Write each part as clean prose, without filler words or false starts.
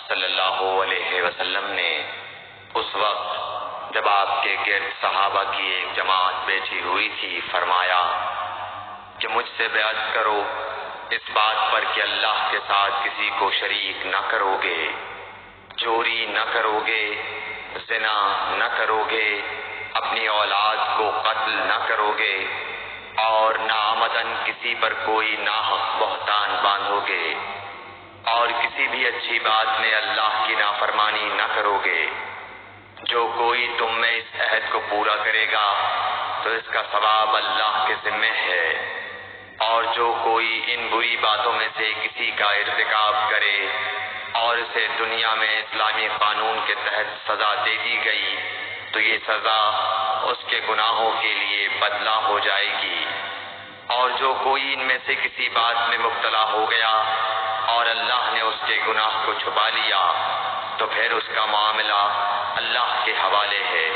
صلی اللہ علیہ وسلم نے اس وقت جب آپ کے گرد صحابہ کی ایک جماعت بیٹھی ہوئی تھی فرمایا کہ مجھ سے بیعت کرو اس بات پر کہ اللہ کے ساتھ کسی کو شریک نہ کرو گے، چوری نہ کرو گے، زنا نہ کرو گے، اپنی اولاد کو قتل نہ کرو گے اور ناعمدن کسی پر کوئی ناحق بہتان باندھو گے اور کسی بھی اچھی بات میں اللہ کی نافرمانی نہ کرو گے۔ جو کوئی تم میں اس عہد کو پورا کرے گا تو اس کا ثواب اللہ کے ذمہ ہے، اور جو کوئی ان بری باتوں میں سے کسی کا ارتکاب کرے اور اسے دنیا میں اسلامی قانون کے تحت سزا دے دی گئی تو یہ سزا اس کے گناہوں کے لیے بدلہ ہو جائے گی، اور جو کوئی ان میں سے کسی بات میں مبتلا ہو گیا اور اللہ نے اس کے گناہ کو چھپا لیا تو پھر اس کا معاملہ اللہ کے حوالے ہے،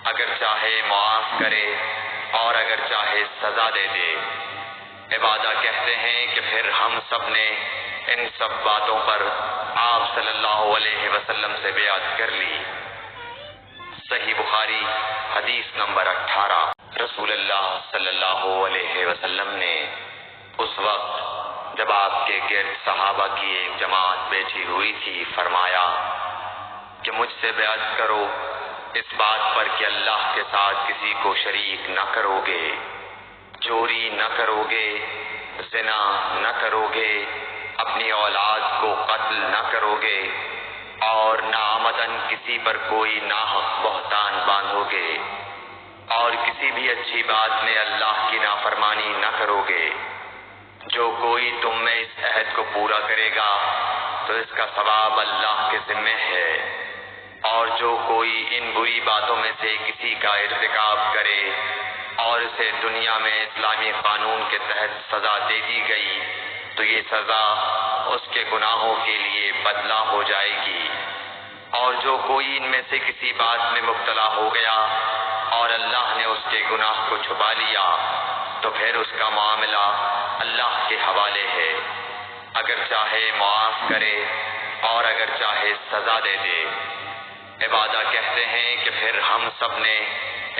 اگر چاہے معاف کرے اور اگر چاہے سزا دے دے۔ عبادہ کہتے ہیں کہ پھر ہم سب نے ان سب باتوں پر آپ صلی اللہ علیہ وسلم سے بیعت کر لی۔ صحیح بخاری حدیث نمبر 18۔ رسول اللہ صلی اللہ علیہ وسلم نے اس وقت جب آپ کے گرد صحابہ کی ایک جماعت بیٹھی ہوئی تھی فرمایا کہ مجھ سے بیعت کرو اس بات پر کہ اللہ کے ساتھ کسی کو شریک نہ کرو گے، چوری نہ کرو گے، زنا نہ کرو گے، اپنی اولاد کو قتل نہ کرو گے اور ناعمدن کسی پر کوئی ناحق بہتان باندھو گے اور کسی بھی اچھی بات میں اللہ کی نافرمانی نہ کرو گے۔ جو کوئی تم میں اس عہد کو پورا کرے گا تو اس کا ثواب اللہ کے ذمہ ہے، اور جو کوئی ان بری باتوں میں سے کسی کا ارتکاب کرے اور اسے دنیا میں اسلامی قانون کے تحت سزا دے دی گئی تو یہ سزا اس کے گناہوں کے لیے بدلہ ہو جائے گی، اور جو کوئی ان میں سے کسی بات میں مبتلا ہو گیا اور اللہ نے اس کے گناہ کو چھپا لیا تو پھر اس کا معاملہ اللہ کے حوالے ہے، اگر چاہے معاف کرے اور اگر چاہے سزا دے دے۔ عبادہ کہتے ہیں کہ پھر ہم سب نے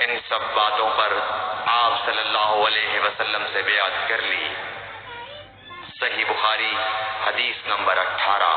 ان سب باتوں پر آپ صلی اللہ علیہ وسلم سے بیعت کر لی۔ صحیح بخاری حدیث نمبر 18۔